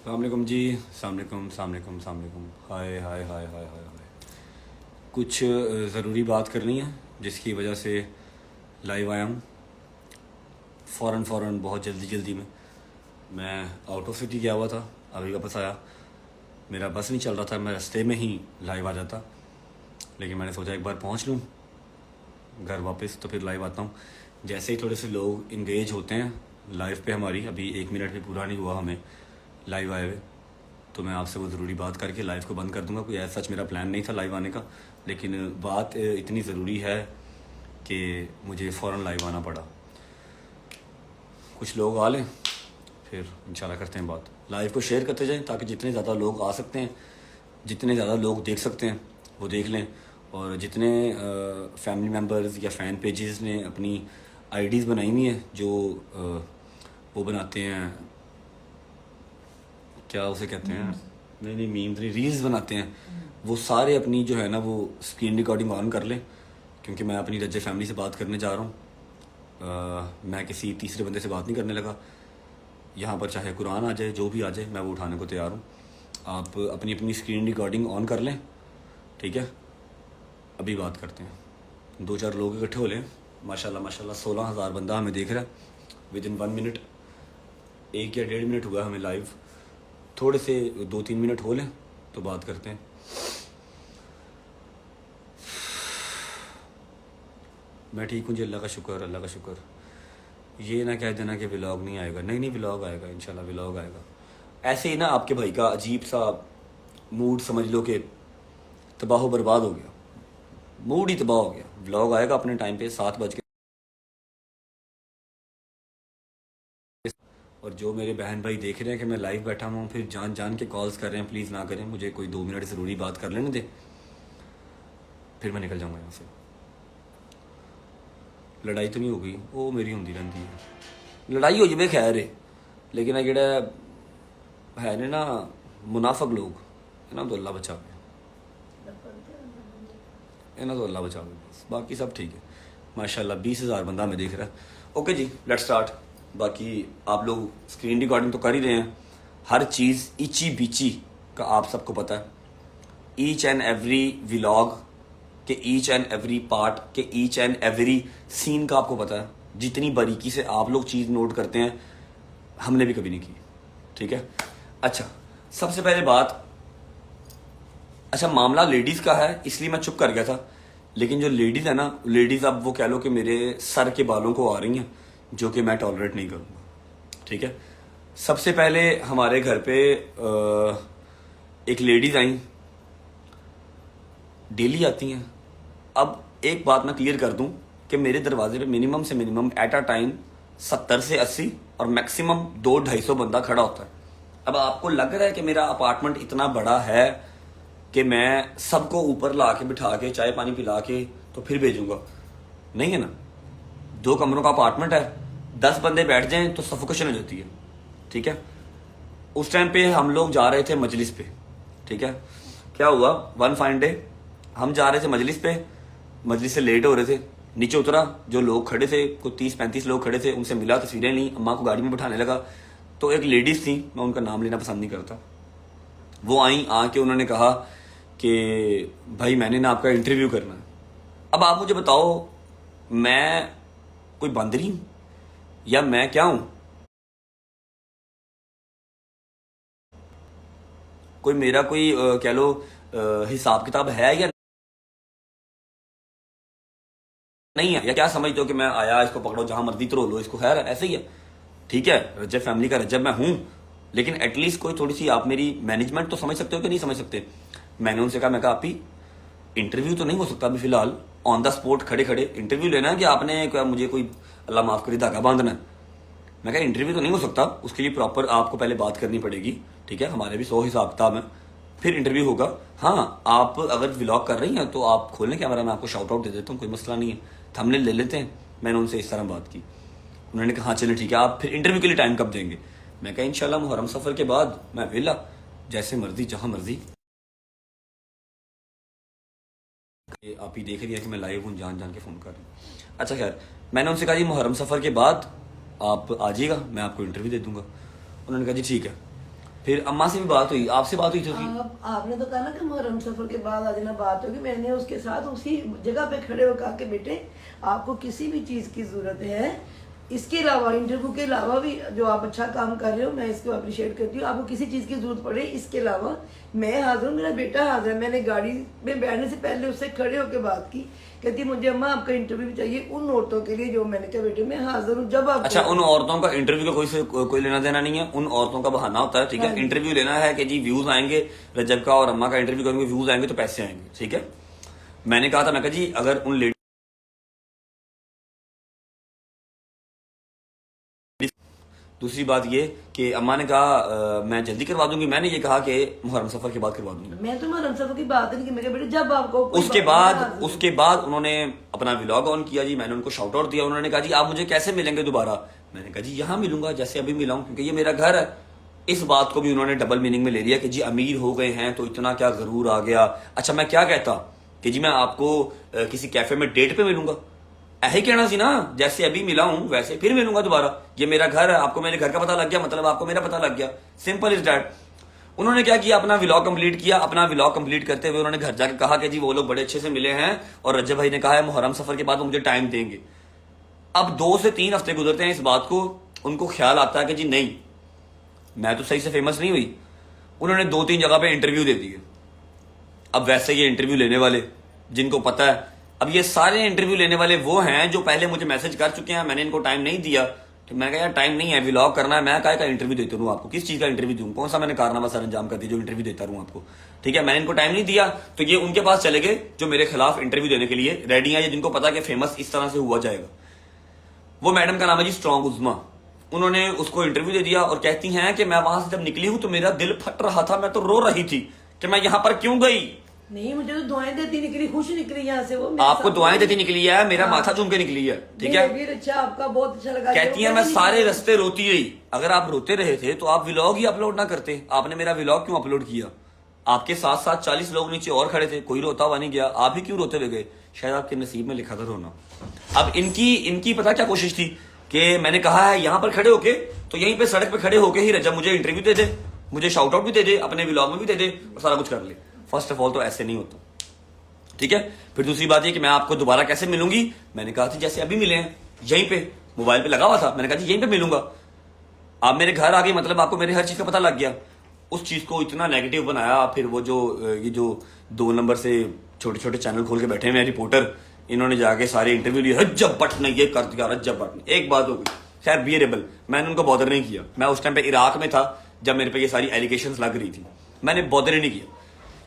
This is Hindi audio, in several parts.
सलामकुम जी। सलामकुम। हाय हाय हाय हाय हाय हाय। कुछ ज़रूरी बात करनी है जिसकी वजह से लाइव आया हूँ। फ़ौरन बहुत जल्दी जल्दी में मैं आउट ऑफ सिटी गया हुआ था, अभी वापस आया। मेरा बस नहीं चल रहा था, मैं रास्ते में ही लाइव आ जाता, लेकिन मैंने सोचा एक बार पहुँच लूँ घर वापस तो फिर लाइव आता हूँ। जैसे ही थोड़े से लोग इंगेज होते हैं लाइव पे हमारी, अभी 1 मिनट भी पूरा नहीं हुआ हमें लाइव आए हुए, तो मैं आपसे वो ज़रूरी बात करके लाइव को बंद कर दूंगा। कोई ऐसा सच मेरा प्लान नहीं था लाइव आने का, लेकिन बात इतनी ज़रूरी है कि मुझे फ़ौरन लाइव आना पड़ा। कुछ लोग आ लें फिर इंशाल्लाह करते हैं बात। लाइव को शेयर करते जाएं ताकि जितने ज़्यादा लोग आ सकते हैं, जितने ज़्यादा लोग देख सकते हैं वो देख लें, और जितने फैमिली मेम्बर्स या फ़ैन पेजेस ने अपनी आईडीज़ बनाई हुई हैं जो वो बनाते हैं, क्या उसे कहते हैं, नहीं मीम्स नहीं, रील्स बनाते हैं, वो सारे अपनी जो है ना वो स्क्रीन रिकॉर्डिंग ऑन कर लें, क्योंकि मैं अपनी रज्जे फैमिली से बात करने जा रहा हूँ। मैं किसी तीसरे बंदे से बात नहीं करने लगा। यहाँ पर चाहे कुरान आ जाए, जो भी आ जाए, मैं वो उठाने को तैयार हूँ। आप अपनी अपनी स्क्रीन रिकॉर्डिंग ऑन कर लें, ठीक है। अभी बात करते हैं। 2-4 लोग इकट्ठे हो लें। माशाल्लाह माशाल्लाह 16,000 बंदा हमें देख रहा है विद इन 1 मिनट। 1 या 1.5 मिनट हुआ है हमें लाइव, थोड़े से 2-3 मिनट हो लें तो बात करते हैं। मैं ठीक हूँ जी, अल्लाह का शुक्र, अल्लाह का शुक्र। ये ना कह देना कि व्लॉग नहीं आएगा, नहीं व्लॉग आएगा, इंशाल्लाह व्लॉग आएगा। ऐसे ही ना आपके भाई का अजीब सा मूड समझ लो कि तबाह बर्बाद हो गया, मूड ही तबाह हो गया। व्लॉग आएगा अपने टाइम पे 7 बज के। और जो मेरे बहन भाई देख रहे हैं कि मैं लाइव बैठा हूँ, फिर जान जान के कॉल्स कर रहे हैं, प्लीज़ ना करें, मुझे कोई 2 मिनट ज़रूरी बात कर लेने दे, फिर मैं निकल जाऊँगा यहाँ से। लड़ाई तो नहीं हो गई, वो मेरी होंदी रहती है। लड़ाई हो जाए खैर है, लेकिन ये जेड़ा है ने ना मुनाफक लोग, इन्हों तो अल्लाह बचावे, इन्हों तो अल्लाह बचावे, बस बाकी सब ठीक है। माशाल्लाह 20,000 बंदा हमें देख रहा है। ओके जी, लेट स्टार्ट। बाकी आप लोग स्क्रीन रिकॉर्डिंग तो कर ही रहे हैं, हर चीज़ इची बीची का आप सबको पता है। ईच एंड एवरी व्लॉग के ईच एंड एवरी पार्ट के ईच एंड एवरी सीन का आपको पता है। जितनी बारीकी से आप लोग चीज़ नोट करते हैं, हमने भी कभी नहीं की, ठीक है। अच्छा, सबसे पहले बात, अच्छा मामला लेडीज़ का है इसलिए मैं चुप कर गया था, लेकिन जो लेडीज़ है ना, लेडीज़ अब वो कह लो कि मेरे सर के बालों को आ रही हैं, जो कि मैं टॉलरेट नहीं करूँगा, ठीक है। सबसे पहले हमारे घर पे एक लेडीज़ आई, डेली आती हैं। अब एक बात मैं क्लियर कर दूं कि मेरे दरवाजे पे मिनिमम से मिनिमम एट अ टाइम 70 से 80 और मैक्सिमम 200-250 बंदा खड़ा होता है। अब आपको लग रहा है कि मेरा अपार्टमेंट इतना बड़ा है कि मैं सबको ऊपर ला के बिठा के चाय पानी पिला के तो फिर भेजूंगा? नहीं है ना। 2 कमरों का अपार्टमेंट है, 10 बंदे बैठ जाएं तो सफोकेशन हो जाती है, ठीक है। उस टाइम पे हम लोग जा रहे थे मजलिस पे, ठीक है। क्या हुआ, वन फाइन डे हम जा रहे थे मजलिस पे, मजलिस से लेट हो रहे थे, नीचे उतरा, जो लोग खड़े थे कुछ 30-35 लोग खड़े थे, उनसे मिला, तस्वीरें ली, अम्मा को गाड़ी में बिठाने लगा। तो एक लेडीज थी, मैं उनका नाम लेना पसंद नहीं करता, वो आई, आके उन्होंने कहा कि भाई मैंने ना आपका इंटरव्यू करना है। अब आप मुझे बताओ, मैं कोई बंदरी हूं या मैं क्या हूं? कोई मेरा कोई कह लो हिसाब किताब है या नहीं है? या क्या समझते हो कि मैं आया, इसको पकड़ो जहां मर्जी तो लो इसको, खैर ऐसे ही है, ठीक है। रजब फैमिली का रजब मैं हूं, लेकिन एटलीस्ट कोई थोड़ी सी आप मेरी मैनेजमेंट तो समझ सकते हो कि नहीं समझ सकते? मैंने उनसे कहा, मैं कहा आप ही इंटरव्यू तो नहीं हो सकता अभी फिलहाल, ऑन द स्पॉट खड़े खड़े इंटरव्यू लेना है कि आपने क्या मुझे कोई अल्लाह माफ करे धागा बांधना है? मैं कहा इंटरव्यू तो नहीं हो सकता, उसके लिए प्रॉपर आपको पहले बात करनी पड़ेगी, ठीक है। हमारे भी 100 हिसाब किताब है, फिर इंटरव्यू होगा। हाँ, आप अगर व्लॉग कर रही हैं तो आप खोलें कैमरा, मैं आपको शाउट आउट दे देता हूँ, कोई मसला नहीं है, थंबनेल ले लेते हैं। मैंने उनसे इस तरह बात की, उन्होंने कहा हाँ चलें ठीक है, आप फिर इंटरव्यू के लिए टाइम कब देंगे? मैं कहा इंशाल्लाह मुहर्रम सफ़र के बाद, मैं वेला, जैसे मर्जी जहाँ मर्जी। आप ही देख रही है कि मैं लाइव हूँ, जान जान के फ़ोन कर रही हूँ। अच्छा खैर, मैंने उनसे कहा जी मुहर्रम सफ़र के बाद आप आ जाइएगा, मैं आपको इंटरव्यू दे दूंगा। उन्होंने कहा जी ठीक है। फिर अम्मा से भी बात हुई, आपसे बात हुई थी उसकी? आपने तो कहा ना कि मुहर्रम सफर के बाद आज ना बात होगी, मैंने उसके साथ उसी जगह पे खड़े होकर कहा कि बेटे आपको किसी भी चीज की जरूरत है, इसके अलावा इंटरव्यू के अलावा भी जो आप अच्छा काम कर रहे हो मैं इसको अप्रिशिएट करती हूँ, आपको किसी चीज की जरूरत पड़े इसके अलावा मैं हाजिर हूँ, मेरा बेटा हाजिर है। मैंने गाड़ी में बैठने से पहले उससे खड़े होकर बात की, कहती मुझे अम्मा आपका इंटरव्यू भी चाहिए उन औरतों के लिए, जो मैंने कहा बेटे मैं हाजिर हूँ जब आप। अच्छा, उन औरतों का इंटरव्यू का कोई लेना देना नहीं है, उन औरतों का बहाना होता है, ठीक है। इंटरव्यू लेना है कि जी व्यूज आएंगे, रजब का और अम्मा का इंटरव्यू करेंगे, व्यूज आएंगे तो पैसे आएंगे, ठीक है। मैंने कहा था, मैं कहा जी अगर उन लेडी, दूसरी बात ये कि अम्मा ने कहा मैं जल्दी करवा दूंगी, मैंने ये कहा कि मुहर्रम सफर के बाद करवा दूंगी। मैं तो मुहर्रम सफर की बात नहीं की, मैं कहा बेटे जब आपको कोई उसके बात बाद करना उसके बाद उन्होंने अपना व्लॉग ऑन किया जी, मैंने उनको शाउट आउट दिया, उन्होंने कहा जी आप मुझे कैसे मिलेंगे दोबारा? मैंने कहा जी यहाँ मिलूंगा जैसे अभी मिला हूं, क्योंकि ये मेरा घर है। इस बात को भी उन्होंने डबल मीनिंग में ले लिया कि जी अमीर हो गए हैं तो इतना क्या गरूर आ गया। अच्छा, मैं क्या कहता कि जी मैं आपको किसी कैफे में डेट पे मिलूंगा, ऐसे कहना सी ना, जैसे अभी मिला हूं वैसे फिर मिलूंगा दोबारा, ये मेरा घर है, आपको मेरे घर का पता लग गया मतलब आपको मेरा पता लग गया, सिंपल इज दैट। उन्होंने क्या किया, अपना व्लॉग कंप्लीट किया, अपना व्लॉग कंप्लीट करते हुए उन्होंने घर जाके कहा कि जी वो लोग बड़े अच्छे से मिले हैं और रजब भाई ने कहा है मुहर्रम सफर के बाद वो मुझे टाइम देंगे। अब 2 से 3 हफ्ते गुजरते हैं इस बात को, उनको ख्याल आता है कि जी नहीं मैं तो सही से फेमस नहीं हुई, उन्होंने 2-3 जगह पे इंटरव्यू दे दिए। अब वैसे ये इंटरव्यू लेने वाले जिनको पता है, अब ये सारे इंटरव्यू लेने वाले वो हैं जो पहले मुझे मैसेज कर चुके हैं, मैंने इनको टाइम नहीं दिया, तो मैं कहा यार टाइम नहीं है, व्लॉग करना है, मैं काय का इंटरव्यू देता रहूं आपको, किस चीज का इंटरव्यू दूं, कौन सा मैंने कारनामा सर अंजाम कर दिया जो इंटरव्यू देता रहूं आपको, ठीक है। मैंने इनको टाइम नहीं दिया तो ये उनके पास चले गए जो मेरे खिलाफ इंटरव्यू देने के लिए रेडी है, जिनको पता कि फेमस इस तरह से हुआ जाएगा। वो मैडम का नाम है जी स्ट्रॉन्ग उज़मा, उन्होंने उसको इंटरव्यू दे दिया और कहती हैं कि मैं वहां से जब निकली हूं तो मेरा दिल फट रहा था, मैं तो रो रही थी कि मैं यहां पर क्यों गई। नहीं, मुझे तो दुआएं देती निकली, खुश निकली यहाँ से वो। आपको दुआएं देती निकली है, मेरा माथा चूम के निकली है, ठीक है। फिर अच्छा आपका बहुत अच्छा लगा। कहती है मैं सारे रास्ते रोती रही, अगर आप रोते रहे थे तो आप व्लॉग ही अपलोड ना करते, आपने मेरा व्लॉग क्यों अपलोड किया? आपके साथ साथ 40 लोग नीचे और खड़े थे, कोई रोता हुआ नहीं गया, आप ही क्यों रोते हुए गए? शायद आपके नसीब में लिखा था रोना। अब इनकी पता क्या कोशिश थी कि मैंने कहा है यहां पर खड़े होके, तो यहीं पे सड़क पे खड़े होके ही रजब मुझे इंटरव्यू दे दे, मुझे शाउट आउट भी दे दे, अपने व्लॉग में भी दे दे और सारा कुछ कर ले। फर्स्ट ऑफ ऑल तो ऐसे नहीं होता, ठीक है। फिर दूसरी बात ये कि मैं आपको दोबारा कैसे मिलूंगी, मैंने कहा था जैसे अभी मिले हैं, यहीं पे मोबाइल पे लगा हुआ था, मैंने कहा जी यहीं पे मिलूंगा। आप मेरे घर आ गए मतलब आपको मेरे हर चीज का पता लग गया। उस चीज को इतना नेगेटिव बनाया, फिर वो जो ये जो 2 नंबर से छोटे छोटे चैनल खोल के बैठे हैं रिपोर्टर, इन्होंने जाके सारे इंटरव्यू लिए, रज्जब भट्ट ने ये कर दिया, रज्जब भट्ट ने। एक बात हो गई, खैर बियरेबल, मैंने उनको बॉदर नहीं किया, मैं उस टाइम पे इराक में था जब मेरे पे ये सारी एलिगेशंस लग रही थी, मैंने बॉदर ही नहीं किया।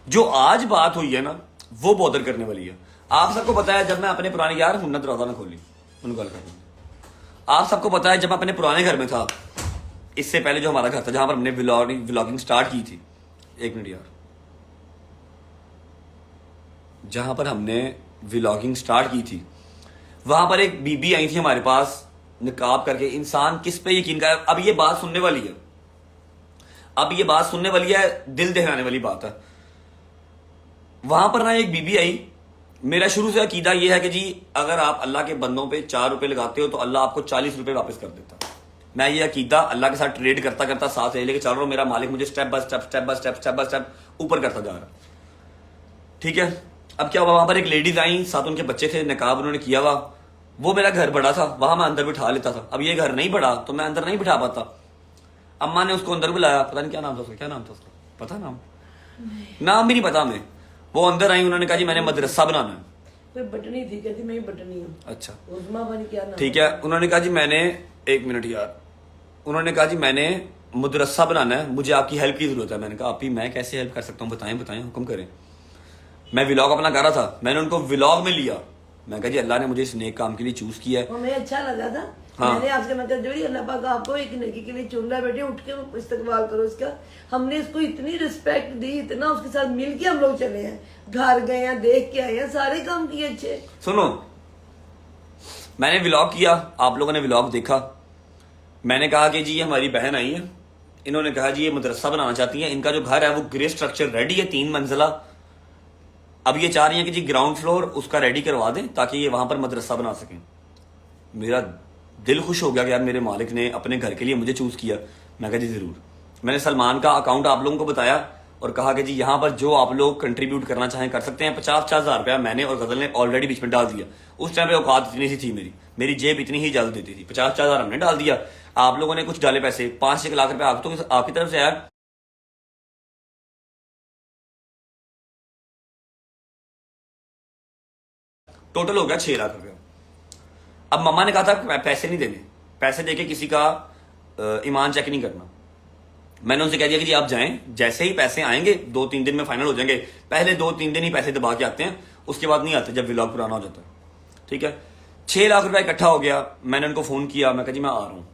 जो आज बात हुई है ना वो बॉदर करने वाली है। आप सबको पता है जब मैं अपने पुराने यार हुन्नत दरवाजा ना खोली उनको गल कर, आप सबको पता है जब मैं अपने पुराने घर में था, इससे पहले जो हमारा घर था जहां पर हमने व्लॉगिंग स्टार्ट की थी, 1 मिनट यार, जहां पर हमने व्लॉगिंग स्टार्ट की थी वहां पर एक बीबी आई थी हमारे पास निकाब करके। इंसान किस पे यकीन करे? अब ये बात सुनने वाली है, अब ये बात सुनने वाली है, दिल दहलाने वाली बात है। वहां पर ना एक बीबी आई, मेरा शुरू से अकीदा यह है कि जी अगर आप अल्लाह के बंदों पे 4 रुपए लगाते हो तो अल्लाह आपको 40 रुपए वापस कर देता। मैं ये अकीदा अल्लाह के साथ ट्रेड करता करता साथ लेके चल रहा हूं, मेरा मालिक मुझे स्टेप बाय स्टेप ऊपर करता जा रहा, ठीक है। अब क्या हुआ, वहां पर एक लेडीज आई, साथ उनके बच्चे थे, निकाब उन्होंने किया हुआ, वो मेरा घर बड़ा था, वहां मैं अंदर बिठा लेता था। अब ये घर नहीं बड़ा तो मैं अंदर नहीं बिठा पाता। अम्मा ने उसको अंदर बुलाया, पता नहीं क्या नाम था उसका, क्या नाम था उसका, पता नाम भी नहीं पता हमें। वो अंदर आई, उन्होंने कहा जी मैंने मदरसा बनाना है। कोई बटनी थी, कहती मैं बटनी हूँ। अच्छा, उज़मा बन क्या नाम, ठीक है। उन्होंने कहा जी मैंने, 1 मिनट यार, उन्होंने कहा जी मैंने मदरसा बनाना है, मुझे आपकी हेल्प की जरूरत है। मैंने कहा आप ही मैं कैसे हेल्प कर सकता हूँ, बताएं हुक्म करें। मैं व्लॉग अपना कर रहा था, मैंने उनको व्लॉग में लिया, मैं कहा जी अल्लाह ने मुझे इस नेक काम के लिए चूज किया है। हमें अच्छा लगा था। हाँ। मैंने आपसे मतलब जो अल्लाह पाक आपको एक नेकी के लिए चुन रहा है, बेटे उठ के इस्तकबाल करो इसका। हमने इसको इतनी रिस्पेक्ट दी, इतना उसके साथ मिल के हम लोग चले हैं, घर गए हैं, देख के आए हैं, सारे काम किए अच्छे। सुनो, मैंने व्लॉग किया, आप लोगों ने व्लॉग देखा, मैंने कहा कि जी ये हमारी बहन आई है, इन्होंने कहा जी ये मदरसा बनाना चाहती है, इनका जो घर है वो ग्रे स्ट्रक्चर रेडी है, 3 मंजिला। अब ये चाह रही है कि जी ग्राउंड फ्लोर उसका रेडी करवा दें ताकि ये वहां पर मदरसा बना सकें। मेरा दिल खुश हो गया कि यार मेरे मालिक ने अपने घर के लिए मुझे चूज किया। मैं कहा जी जरूर, मैंने सलमान का अकाउंट आप लोगों को बताया और कहा कि जी यहाँ पर जो आप लोग कंट्रीब्यूट करना चाहें कर सकते हैं। 50-50 हज़ार रुपया मैंने और गजल ने ऑलरेडी बीच में डाल दिया। उस टाइम पे औकात इतनी सी थी, मेरी जेब इतनी ही इजाजत देती थी। 50-50 हज़ार हमने डाल दिया, आप लोगों ने कुछ डाले पैसे, 5-6 लाख रुपया आप तो आपकी तरफ से आया। टोटल हो गया 6 लाख रुपया। अब मम्मा ने कहा था पैसे नहीं देने, पैसे देके किसी का ईमान चेक नहीं करना। मैंने उनसे कह दिया कि जी आप जाएं, जैसे ही पैसे आएंगे 2-3 दिन में फाइनल हो जाएंगे। पहले 2-3 दिन ही पैसे दबा के आते हैं, उसके बाद नहीं आते जब व्लॉग पुराना हो जाता है। ठीक है, 6 लाख रुपया इकट्ठा हो गया। मैंने उनको फोन किया, मैं कहा जी मैं आ रहा हूँ।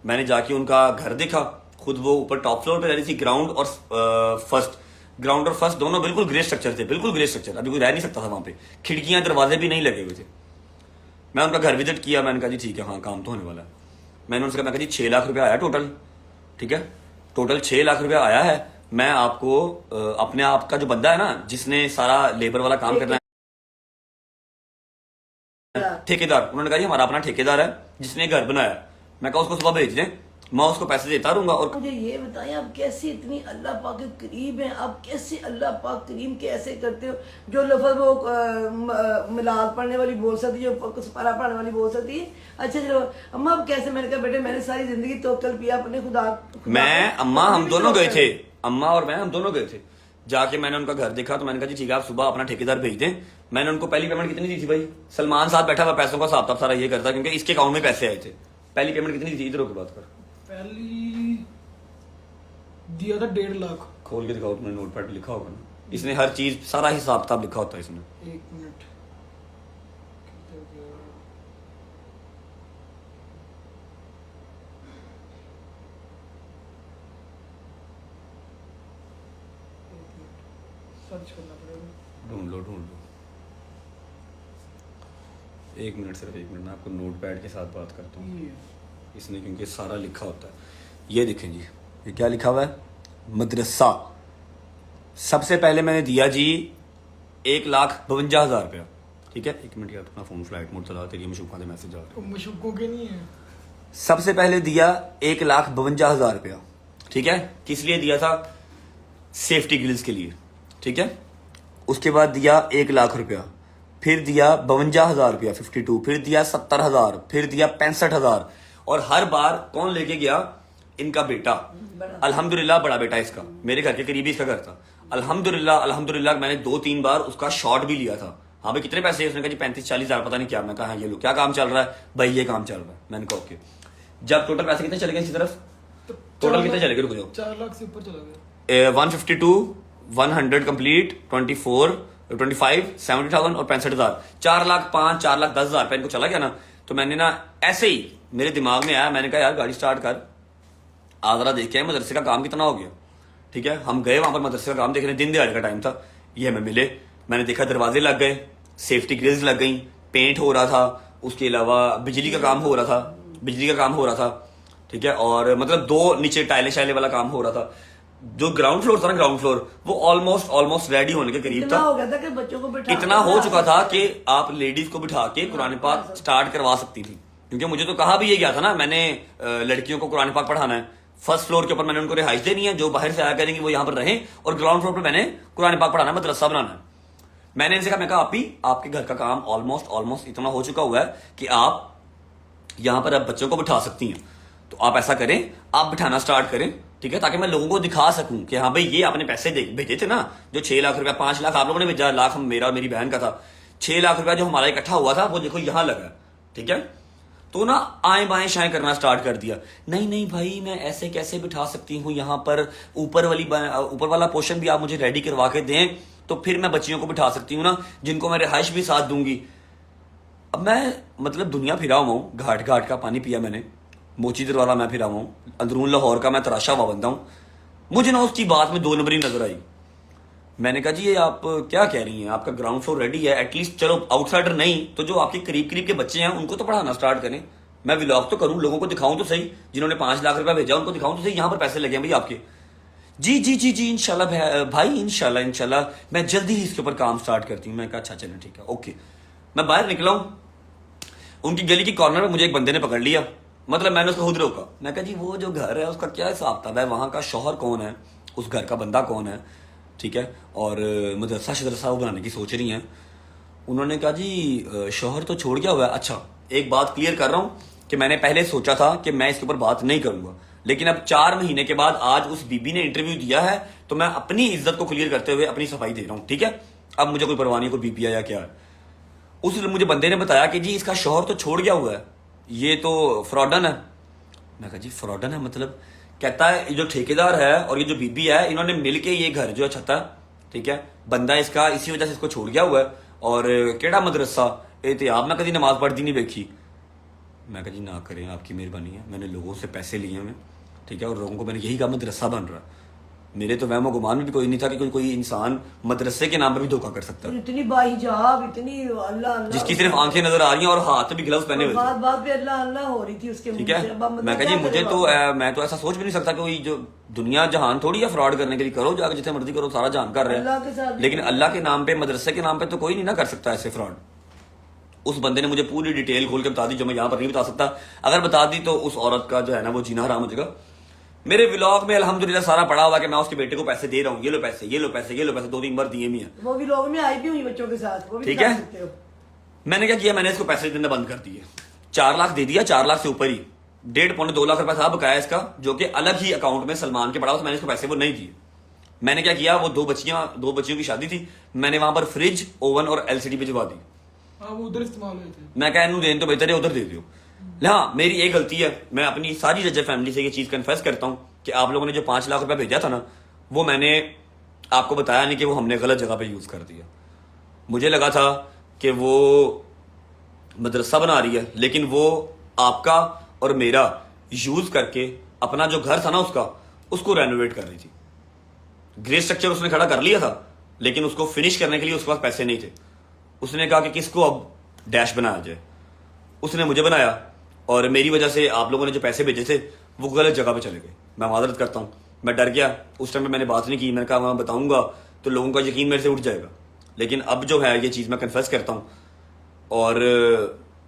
मैंने जाके उनका घर देखा, खुद वो ऊपर टॉप फ्लोर पे रह रही थी। ग्राउंड और फर्स्ट दोनों बिल्कुल ग्रे स्ट्रक्चर थे, बिल्कुल ग्रे स्ट्रक्चर, अभी कोई रह नहीं सकता था वहां पे। खिड़कियां दरवाजे भी नहीं लगे हुए थे। मैं उनका घर विजिट किया, मैंने कहा जी ठीक है, हाँ काम तो होने वाला है। मैंने उनसे कहा, मैं कहा जी 6 लाख रुपया आया टोटल। ठीक है, टोटल 6 लाख रुपया आया है। मैं आपको अपने आप का जो बंदा है ना, जिसने सारा लेबर वाला काम करना है, ठेकेदार, उन्होंने कहा जी हमारा अपना ठेकेदार है जिसने घर बनाया। मैं कहा उसको सुबह भेज दें, मैं उसको पैसे देता रहूंगा। और मुझे ये बताएं, आप कैसे इतनी अल्लाह पाक के करीब हैं? आप कैसे अल्लाह पाक करीम के ऐसे करते हो? जो लफज वो मिलाद पढ़ने वाली बोल सकती है, जो सपारा पढ़ने वाली बोल सकती है। अच्छा चलो अम्मा, अब कैसे? मैंने कहा बेटे मैंने सारी जिंदगी तवक्कल किया अपने खुदा मैं अम्मा हम दोनों गए थे, अम्मा और मैं हम दोनों गए थे। जाके मैंने उनका घर देखा तो मैंने कहा जी ठीक है, आप सुबह अपना ठेकेदार भेज दें। मैंने उनको पहली पेमेंट कितनी दी थी भाई? सलमान साहब बैठा हुआ पैसों का हिसाब किताब सारा ये करता, क्योंकि इसके अकाउंट में पैसे आए थे। पहली पेमेंट कितनी थी? इधर होकर बात कर। पहली दिया था 1.5 लाख। खोल के दिखाओ, तुमने नोटपैड पे लिखा होगा ना, इसने हर चीज सारा हिसाब किताब लिखा होता है इसमें। 1 मिनट, कितना गया? सर्च करना पड़ेगा। ढूंढ लो। 1 मिनट, सिर्फ 1 मिनट, मैं आपको नोटपैड के साथ बात करता हूँ। ये इसने क्योंकि सारा लिखा होता है। ये देखें जी, ये क्या लिखा हुआ है? मदरसा। सबसे पहले मैंने दिया जी 1,52,000 रुपया। ठीक है, 1 मिनट यार, अपना फोन फ्लाइट मोड चला, तेरी मशूका दे मैसेज आ रहे तो मुशुकों के नहीं है। सबसे पहले दिया 1,52,000 रुपया। ठीक है, किस लिए दिया था? सेफ्टी ग्रिल्स के लिए। ठीक है, उसके बाद दिया 1 लाख रुपया, फिर दिया 52,000 रुपया 52, फिर दिया 70,000, फिर दिया 65,000। और हर बार कौन लेके गया? इनका बेटा। अल्हम्दुलिल्लाह बड़ा बेटा इसका, मेरे घर के करीब ही इसका घर था। अल्हम्दुलिल्लाह मैंने 2-3 बार उसका शॉट भी लिया था। हाँ भाई कितने पैसे? उसने कहा जी 35-40 हज़ार, पता नहीं क्या। मैं कहा हाँ ये लो, क्या काम चल रहा है भाई? ये काम चल रहा है। मैंने कहा ओके। जब टोटल पैसे कितने चले गए इसी तरफ? टोटल कितने चले गए? रुक जाओ, 4 लाख से ऊपर चला गया। 152, 100 कंप्लीट, 24, 25, 70,000 और 65,000। 4,05,000, 4,10,000 रुपया इनको चला गया ना। तो मैंने ना ऐसे ही मेरे दिमाग में आया, मैंने कहा यार गाड़ी स्टार्ट कर, आगरा देख के आए मदरसे का काम कितना हो गया। ठीक है, हम गए वहां पर मदरसे का काम देखने, दिन दिहाड़े का टाइम था। ये हमें मिले, मैंने देखा दरवाजे लग गए, सेफ्टी ग्रिल्स लग गई, पेंट हो रहा था, उसके अलावा बिजली का काम हो रहा था। ठीक है, और मतलब 2 नीचे टाइले शाइले वाला काम हो रहा था। जो ग्राउंड फ्लोर था ना, ग्राउंड फ्लोर वो ऑलमोस्ट रेडी होने के करीब इतना था। हो गया था कि बच्चों को बिठा इतना हो चुका था कि आप लेडीज को बिठा के कुरान पाक स्टार्ट करवा सकती थी। क्योंकि मुझे तो कहा भी ये गया था ना, मैंने लड़कियों को कुरान पाक पढ़ाना है। फर्स्ट फ्लोर के ऊपर मैंने उनको रिहाइश देनी है, जो बाहर से आया करेंगे वो यहाँ पर रहें, और ग्राउंड फ्लोर पर मैंने कुरान पाक पढ़ाना है, मदरसा बनाना है। मैंने इनसे कहा, मैं कहा आप ही आपके घर का काम ऑलमोस्ट इतना हो चुका हुआ है कि आप यहाँ पर अब बच्चों को बिठा सकती हैं। तो आप ऐसा करें, आप बिठाना स्टार्ट करें। ठीक है, ताकि मैं लोगों को दिखा सकूं कि हाँ भाई ये आपने पैसे भेजे थे ना, जो 6 लाख रुपया, 5 लाख आप लोगों ने भेजा, लाख हम मेरा और मेरी बहन का था, 6 लाख रुपया जो हमारा इकट्ठा हुआ था वो देखो यहाँ लगा। ठीक है, तो ना आए बाएं शाएं करना स्टार्ट कर दिया। नहीं भाई मैं ऐसे कैसे बिठा सकती हूँ यहाँ पर, ऊपर वाला पोर्शन भी आप मुझे रेडी करवा के दें तो फिर मैं बच्चियों को बिठा सकती हूँ ना, जिनको मैं रिहाइश भी साथ दूंगी। अब मैं मतलब दुनिया फिरा हुआ हूँ, घाट घाट का पानी पिया मैंने, मोची दरवाजा मैं फिरा हुआ हूँ, अंदरून लाहौर का मैं तराशा हुआ बंदा हूँ। मुझे ना उसकी बात में 2 नंबरी नजर आई। मैंने कहा जी ये आप क्या कह रही हैं, आपका ग्राउंड फ्लोर रेडी है, एटलीस्ट चलो आउटसाइडर नहीं तो जो आपके करीब के बच्चे हैं उनको तो पढ़ाना स्टार्ट करें। मैं व्लॉग तो करूं, लोगों को दिखाऊं तो सही, जिन्होंने 5 लाख रुपया भेजा उनको दिखाऊं तो सही, यहाँ पर पैसे लगे हैं भाई आपके। जी इंशाल्लाह भाई, इंशाल्लाह मैं जल्दी ही इसके ऊपर काम स्टार्ट करती हूँ। मैं कहा अच्छा चलें ठीक है ओके। मैं बाहर निकला हूँ, उनकी गली की कॉर्नर में मुझे एक बंदे ने पकड़ लिया, मतलब मैंने उसको खुद रोका, मैं कहा जी वो जो घर है उसका क्या हिसाब किताब है, वहाँ का शौहर कौन है, उस घर का बंदा कौन है, ठीक है, और मदरसा शदरसा वो बनाने की सोच रही हैं। उन्होंने कहा जी शौहर तो छोड़ गया हुआ है। अच्छा, एक बात क्लियर कर रहा हूँ कि मैंने पहले सोचा था कि मैं इसके ऊपर बात नहीं करूंगा, लेकिन अब 4 महीने के बाद आज उस बीबी ने इंटरव्यू दिया है तो मैं अपनी इज्जत को क्लियर करते हुए अपनी सफाई दे रहा हूँ, ठीक है। अब मुझे कोई परवाह नहीं, कोई बीबी है या क्या है। उस मुझे बंदे ने बताया कि जी इसका शौहर तो छोड़ गया हुआ है, ये तो फ्रॉडन है। मैं कहा जी फ्रॉडन है मतलब? कहता है ये जो ठेकेदार है और ये जो बीबी है इन्होंने मिलके ये घर जो है छता, ठीक है, बंदा इसका इसी वजह से इसको छोड़ गया हुआ है। और केड़ा मदरसा एहतियाब मैं कभी नमाज पढ़ती नहीं देखी। मैं कहा जी ना करें, आपकी मेहरबानी है, मैंने लोगों से पैसे लिए हैं, ठीक है, और लोगों को मैंने यही कहा मदरसा बन रहा है। मेरे तो वहम गुमान में भी कोई नहीं था कि कोई इंसान मदरसे के नाम पर भी धोखा कर सकता है। इतनी बाहिजाब, इतनी अल्लाह अल्लाह, जिसकी सिर्फ आंखें नजर आ रही हैं और हाथ में ग्लव्स पहने हुए थे। बात बात पे अल्लाह अल्लाह हो रही थी उसके ठीक मुंह से। है, अब मतलब मैं कहा जी क्या मुझे करे तो बाबा? मैं तो ऐसा सोच भी नहीं सकता कि कोई जो दुनिया जहान थोड़ी है फ्रॉड करने के लिए, करो जाकर जितने मर्जी करो, सारा जहान कर रहे अल्लाह के साथ हैं, भी लेकिन अल्लाह के नाम पे मदरसे के नाम पे तो कोई नहीं ना कर सकता ऐसे फ्रॉड। उस बंदे ने मुझे पूरी डिटेल खोल के बता दी जो मैं यहाँ पर नहीं बता सकता। अगर बता दी तो उस औरत का जो है ना वो जीना हराम हो जाएगा। मेरे व्लॉग में अल्हम्दुलिल्लाह सारा पड़ा हुआ है कि मैं उसके बेटे को पैसे दे रहा हूँ, ये लो पैसे, ये लो पैसे, ये लो पैसे, 2-3 बार दिए भी हैं। वो भी लोग में आई भी हुई बच्चों के साथ, वो भी ठीक दिखा है। सकते हो। मैंने क्या किया, मैंने इसको पैसे देना बंद कर दिए। 4 लाख दे दिया, 4 लाख से ऊपर ही 1.5-2 लाख रुपया था बकाया इसका, जो कि अलग ही अकाउंट में सलमान के पड़ा हुआ था। मैंने इसको पैसे वो नहीं दिए। मैंने क्या किया, वो 2 बच्चियों की शादी थी, मैंने वहां पर फ्रिज, ओवन और एलसीडी भिजवा दी। हाँ वो उधर इस्तेमाल हुए थे। मैं कहा इन्हू देन तो बेहतर है उधर दे दो। हाँ मेरी एक गलती है, मैं अपनी सारी रजब फैमिली से ये चीज कन्फेस करता हूँ कि आप लोगों ने जो 5 लाख रुपया भेजा था ना, वो मैंने आपको बताया नहीं कि वो हमने गलत जगह पे यूज कर दिया। मुझे लगा था कि वो मदरसा बना रही है, लेकिन वो आपका और मेरा यूज करके अपना जो घर था ना उसको रेनोवेट कर रही थी। ग्रे स्ट्रक्चर उसने खड़ा कर लिया था, लेकिन उसको फिनिश करने के लिए उसके पास पैसे नहीं थे। उसने कहा कि किसको अब डैश बनाया जाए, उसने मुझे बनाया, और मेरी वजह से आप लोगों ने जो पैसे भेजे थे वो गलत जगह पे चले गए। मैं माजरत करता हूँ, मैं डर गया उस टाइम पे, मैंने बात नहीं की। मैंने कहा मैं बताऊंगा तो लोगों का यकीन मेरे से उठ जाएगा, लेकिन अब जो है ये चीज़ मैं कन्फेस करता हूँ, और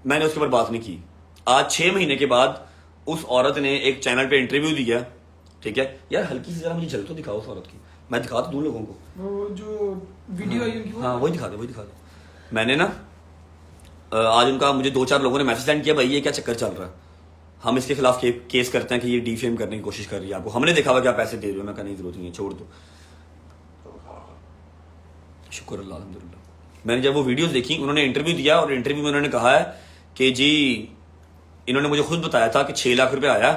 मैंने उसके ऊपर बात नहीं की। आज 6 महीने के बाद उस औरत ने एक चैनल पे इंटरव्यू दिया, ठीक है। यार हल्की सी जरा मुझे झलक तो दिखाओ उस औरत की, मैं दिखा तो दूं लोगों को। वो जो वीडियो आई उनकी, हाँ वही दिखा दो। मैंने ना आज उनका मुझे 2-4 लोगों ने मैसेज सेंड किया, भाई ये क्या चक्कर चल रहा है, हम इसके खिलाफ केस करते हैं कि ये डिफेम करने की कोशिश कर रही है आपको, हमने देखा हुआ क्या पैसे दे रहे हो। मैं कहा नहीं जरूरत नहीं है, छोड़ दो। शुक्र अल्लाह अल्हम्दुलिल्लाह। मैंने जब वो वीडियोस देखी, उन्होंने इंटरव्यू दिया और इंटरव्यू में उन्होंने कहा है कि जी इन्होंने मुझे खुद बताया था कि 6 लाख रुपए आया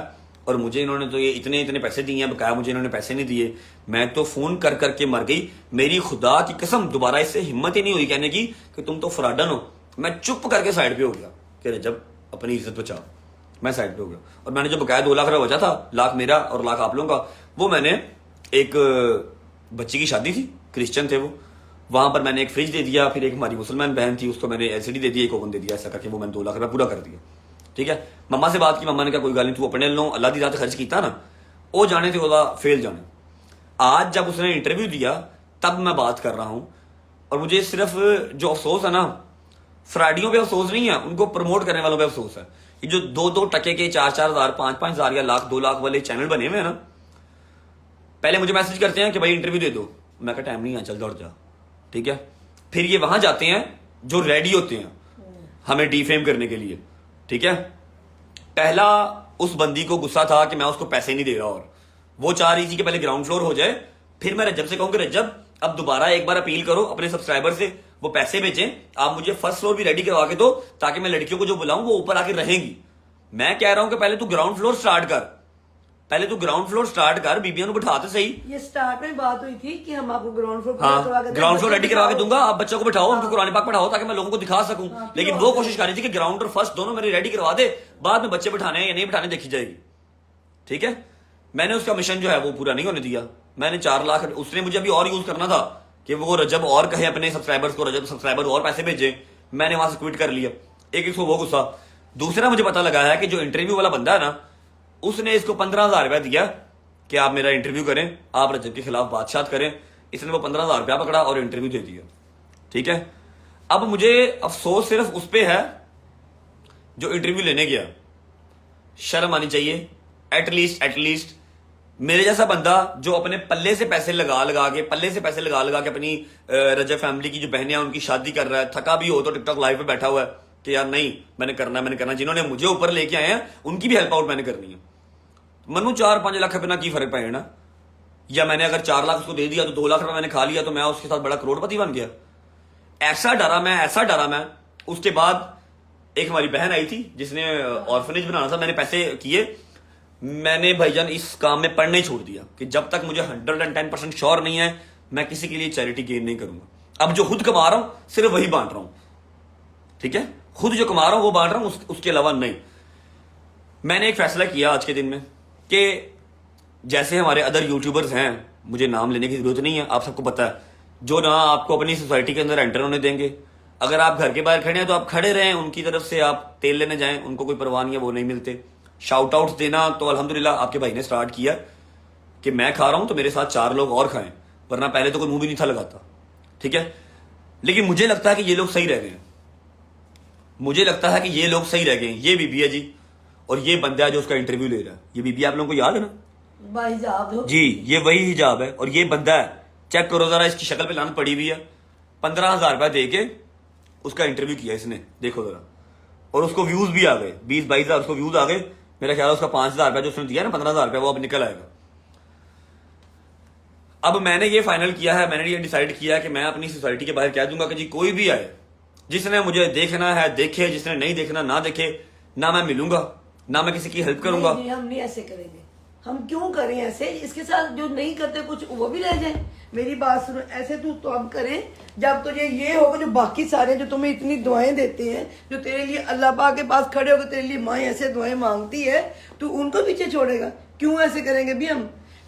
और मुझे इन्होंने तो ये इतने पैसे दिए हैं, बकाया मुझे इन्होंने पैसे नहीं दिए। मैं तो फोन कर करके मर गई, मेरी खुदा की कसम दोबारा इससे हिम्मत ही नहीं हुई कहने की कि तुम तो फ्रॉडन हो। मैं चुप करके साइड पे हो गया कि रजब अपनी इज्जत बचा। मैं साइड पे हो गया, और मैंने जो बकाया 2 लाख रुपया बचा था, लाख मेरा और लाख आप लोगों का, वो मैंने एक बच्ची की शादी थी, क्रिश्चियन थे वो, वहां पर मैंने एक फ्रिज दे दिया, फिर एक हमारी मुसलमान बहन थी उसको मैंने एलसीडी दे दी, एक ओवन दे दिया, ऐसा करके वो मैंने 2 लाख रुपया पूरा कर दिया। ठीक है, मम्मा से बात की, मम्मा ने कहा कोई गल नहीं, तू अपने लो अल्लाह दी रात खर्च किया ना, वो जाने थे ओदा फेल जाने। आज जब उसने इंटरव्यू दिया तब मैं बात कर रहा हूं, और मुझे सिर्फ जो अफसोस है ना, फ्राडियों पे अफसोस नहीं है, उनको प्रमोट करने वालों पे अफसोस है। ये जो 2-2 टके के 4-4 हजार 5-5 हजार या लाख 2 लाख वाले चैनल बने हुए हैं ना, पहले मुझे मैसेज करते हैं कि भाई इंटरव्यू दे दो, मैं कहा टाइम नहीं है, चल दौड़ जा। ठीक है, फिर ये वहां जाते हैं जो रेडी होते हैं हमें डिफेम करने के लिए। ठीक है, पहला उस बंदी को गुस्सा था कि मैं उसको पैसे नहीं दे रहा, और वो चाह रही थी कि पहले ग्राउंड फ्लोर हो जाए, फिर मैं रज्जब से कहूँ कि रज्जब अब दोबारा एक बार अपील करो अपने सब्सक्राइबर से, वो पैसे भेजें, आप मुझे फर्स्ट फ्लोर भी रेडी करवा के दो ताकि मैं लड़कियों को जो बुलाऊं वो ऊपर आके रहेंगी। मैं कह रहा हूं कि पहले तू ग्राउंड फ्लोर स्टार्ट कर, पहले तू ग्राउंड फ्लोर स्टार्ट कर, बीबियों को बिठाते सही। ये स्टार्ट में बात हुई थी कि हम आपको ग्राउंड फ्लोर हाँ, ग्राउंड फ्लोर रेडी करवा के दूंगा, आप बच्चों को बिठाओ, उनको कुरान पाक पढ़ाओ ताकि मैं लोगों को दिखा सकूं। लेकिन वो कोशिश कर रही थी कि ग्राउंड और फर्स्ट दोनों मेरी रेडी करवा दे, बाद में बच्चे बिठाने हैं या नहीं बिठाने देखी जाएगी। ठीक है, मैंने उसका मिशन जो है वो पूरा नहीं होने दिया। मैंने 4 लाख, उसने मुझे अभी और यूज करना था कि वो रजब और कहे अपने सब्सक्राइबर्स को, रजब सब्सक्राइबर और पैसे भेजे, मैंने वहां से क्विट कर लिया। एक इसको वो गुस्सा, दूसरा मुझे पता लगा है कि जो इंटरव्यू वाला बंदा है ना, उसने इसको 15,000 रुपया दिया कि आप मेरा इंटरव्यू करें, आप रजब के खिलाफ बातचीत करें। इसने वो 15,000 रुपया पकड़ा और इंटरव्यू दे दिया। ठीक है, अब मुझे अफसोस सिर्फ उस पे है जो इंटरव्यू लेने गया। शर्म आनी चाहिए। एटलीस्ट मेरे जैसा बंदा जो अपने पल्ले से पैसे लगा के अपनी रजब फैमिली की जो बहनें हैं उनकी शादी कर रहा है, थका भी हो तो टिकटॉक लाइव पे बैठा हुआ है कि यार नहीं मैंने करना, जिन्होंने मुझे ऊपर लेके आए हैं उनकी भी हेल्प आउट मैंने करनी है। मनु 4-5 लाख रुपए ना की फर्क पड़े ना, या मैंने अगर 4 लाख उसको दे दिया तो 2 लाख रुपए मैंने खा लिया तो मैं उसके साथ बड़ा करोड़पति बन गया। ऐसा डरा मैं। उसके बाद एक हमारी बहन आई थी जिसने ऑर्फनेज बनाना था, मैंने पैसे किए, मैंने भाईजान इस काम में पढ़ने छोड़ दिया कि जब तक मुझे 110% श्योर नहीं है मैं किसी के लिए चैरिटी गेन नहीं करूंगा। अब जो खुद कमा रहा हूं सिर्फ वही बांट रहा हूं, ठीक है, खुद जो कमा रहा हूं वो बांट रहा हूं, उसके अलावा नहीं। मैंने एक फैसला किया आज के दिन में कि जैसे हमारे अदर यूट्यूबर्स हैं, मुझे नाम लेने की जरूरत नहीं है, आप सबको पता है, जो ना आपको अपनी सोसाइटी के अंदर एंटर होने देंगे, अगर आप घर के बाहर खड़े हैं तो आप खड़े रहें, उनकी तरफ से आप तेल लेने जाएं, उनको कोई परवाह नहीं है, वो नहीं मिलते। शाउट आउट्स देना तो अल्हम्दुलिल्लाह आपके भाई ने स्टार्ट किया कि मैं खा रहा हूं तो मेरे साथ 4 लोग और खाएं, वरना पहले तो कोई मुंह भी नहीं था लगाता, ठीक है। लेकिन मुझे लगता है कि ये लोग सही रह गए हैं, ये बीबी है जी, और ये बंदा है जो उसका इंटरव्यू ले रहा है, ये बीबी आप लोगों को याद है ना भाई हिजाब हो जी, ये वही हिजाब है, और ये बंदा है, चेक करो जरा इसकी शक्ल पे लानत पड़ी हुई है। 15,000 रुपया दे के उसका इंटरव्यू किया इसने, देखो जरा, और उसको व्यूज भी आ गए, 20-22 हजार उसको व्यूज आ गए। मेरा ख्याल है उसका 5,000 रुपया जो उसने दिया ना, 15,000 रुपया वो अब निकल आएगा। अब मैंने ये फाइनल किया है, मैंने ये डिसाइड किया कि मैं अपनी सोसाइटी के बाहर कह दूंगा कि जी कोई भी आए, जिसने मुझे देखना है देखे, जिसने नहीं देखना ना देखे, ना मैं मिलूंगा ना मैं किसी की हेल्प करूंगा। नहीं, हम नहीं ऐसे करेंगे, हम क्यों करें ऐसे, इसके साथ जो नहीं करते कुछ वो भी रह जाए। मेरी बात सुनो, ऐसे तो हम करें जब तुझे ये होगा, जो बाकी सारे जो तुम्हें इतनी दुआएं देते हैं, जो तेरे लिए अल्लाह पाक के पास खड़े होकर तेरे लिए माँ ऐसे दुआएं मांगती है, तू उनको पीछे छोड़ेगा? क्यों ऐसे करेंगे भी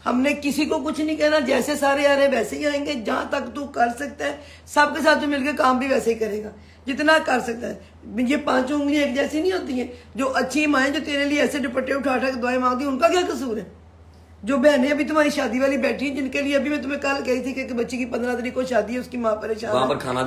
हमने किसी को कुछ नहीं कहना, जैसे सारे आ रहे हैं वैसे ही आएंगे। जहां तक तू कर सकता है सबके साथ तू मिलकर काम भी वैसे ही करेगा जितना कर सकता है। ये 5 उंगलियां एक जैसी नहीं होती हैं। जो अच्छी माएँ जो तेरे लिए ऐसे दुपट्टे उठा उठा के दुआएं मांगती हैं, उनका क्या कसूर है? जो बहनें अभी तुम्हारी शादी वाली बैठी हैं, जिनके लिए अभी मैं तुम्हें कल कही थी कि बच्ची की 15 तारीख को शादी है, उसकी माँ परेशान वहां है, पर खाना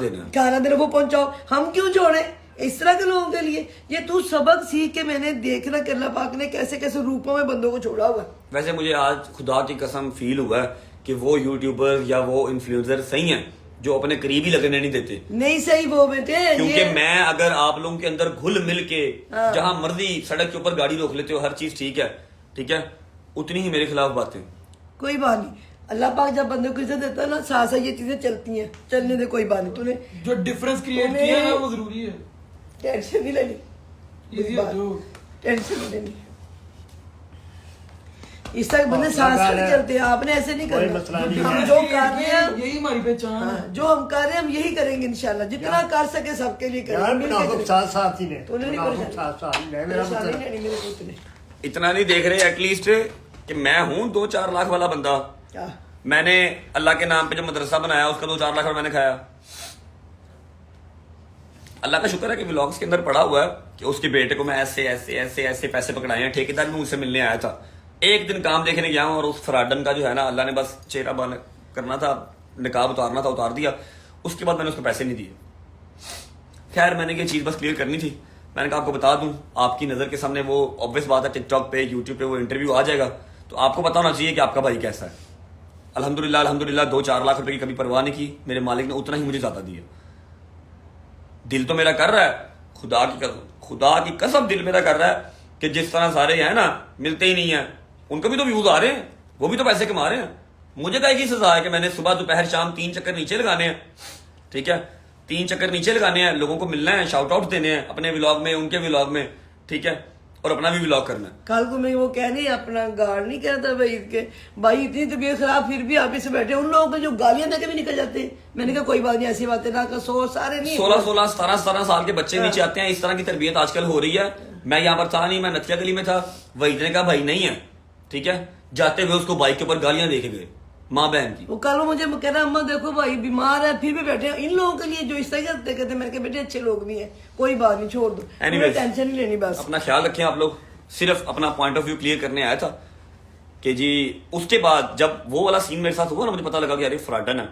देना वो पहुंचाओ। हम क्यों छोड़े इस तरह के लोगों के लिए? ये तू सबक सीख के मैंने देखना कि अल्लाह पाक ने कैसे कैसे रूपों में बंदों को छोड़ा हुआ है। वैसे मुझे आज खुदा की कसम फील हुआ है कि वो यूट्यूबर या वो इन्फ्लुएंसर सही हैं जो अपने करीब ही लगने नहीं देते। नहीं सही वो बेटे, क्योंकि मैं अगर आप लोगों के अंदर घुल मिल के जहां मर्जी सड़क के ऊपर गाड़ी रोक लेते हो, हर चीज ठीक है, उतनी ही मेरे खिलाफ बातें। कोई बात नहीं, अल्लाह पाक जब बंदे को इज्जत देता है ना, साथ साथ ये चीजें चलती हैं, चलने दे, कोई बात नहीं। तूने जो डिफरेंस क्रिएट किया है वो जरूरी है, टेंशन नहीं लेनी, इजी हो जो टेंशन नहीं लेनी। इस तरह बंदे साथ साथ चलते हैं, आपने ऐसे नहीं करना। हम जो कर रहे हैं यही हमारी पहचान है। जो हम कर रहे हैं हम यही करेंगे इंशाल्लाह, जितना कर सके सबके लिए करेंगे। साथ ही ने तूने नहीं मेरा परेशानी, इतना नहीं देख रहे एटलीस्ट कि मैं हूं 2-4 लाख वाला बंदा। मैंने अल्लाह के नाम पे जो मदरसा बनाया उसका 2-4 लाख मैंने खाया। अल्लाह का शुक्र है कि व्लॉग्स के अंदर पड़ा हुआ है कि उसके बेटे को मैं ऐसे ऐसे ऐसे ऐसे पैसे पकड़ाए हैं। ठेकेदार भी मुझसे मिलने आया था, एक दिन काम देखने गया हूं और उस फ्राडन का जो है ना, अल्लाह ने बस चेहरा बंद करना था, निकाब उतारना था, उतार दिया। उसके बाद मैंने उसको पैसे नहीं दिए। खैर मैंने ये चीज बस क्लियर करनी थी। मैंने कहा आपको बता दूं, आपकी नजर के सामने वो ऑब्वियस बात है, टिकटॉक पे यूट्यूब पे वो इंटरव्यू आ जाएगा तो आपको पता होना चाहिए कि आपका भाई कैसा है। अल्हम्दुलिल्लाह 2-4 लाख रुपए की कभी परवाह नहीं की, मेरे मालिक ने उतना ही मुझे ज्यादा दिया। दिल तो मेरा कर रहा है, खुदा की कसम दिल मेरा कर रहा है कि जिस तरह सारे हैं ना मिलते ही नहीं है, उनको भी तो व्यूज आ रहे हैं, वो भी तो पैसे कमा रहे हैं। मुझे क्या की सजा है कि मैंने सुबह दोपहर शाम 3 चक्कर नीचे लगाने हैं, ठीक है, 3 चक्कर नीचे लगाने हैं, लोगों को मिलना है, शाउट आउट देने हैं अपने व्लॉग में, उनके व्लॉग में, ठीक है, और अपना भी व्लॉग करना है। कल को मैं वो कह नहीं, अपना गार्ड नहीं कहता भाई के भाई इतनी तबीयत खराब फिर भी आप इसे बैठे, उन लोगों को जो गालियां देके भी निकल जाते हैं। मैंने कहा कोई बात नहीं, ऐसी बातें ना कर, सारे नहीं 16-17 साल के बच्चे नीचे आते हैं। इस तरह की तरबियत आजकल हो रही है। मैं यहाँ पर था नहीं, मैं नथिया गली में था, वही ने कहा भाई नहीं है, ठीक है, जाते हुए उसको बाइक के ऊपर गालियां देके गए माँ बहन की। वो कल मुझे कह रहा अम्मा देखो भाई बीमार है फिर भी बैठे हैं। इन लोगों के लिए जो इस तरह करते कहते, मैंने कहा बेटे अच्छे लोग भी हैं, कोई बात नहीं, छोड़ दो, टेंशन नहीं लेनी। बस अपना ख्याल रखें आप लोग। सिर्फ अपना पॉइंट ऑफ व्यू क्लियर करने आया था कि जी। उसके बाद जब वो वाला सीन मेरे साथ हुआ ना, मुझे पता लगा कि यार ये फ्रॉडन है।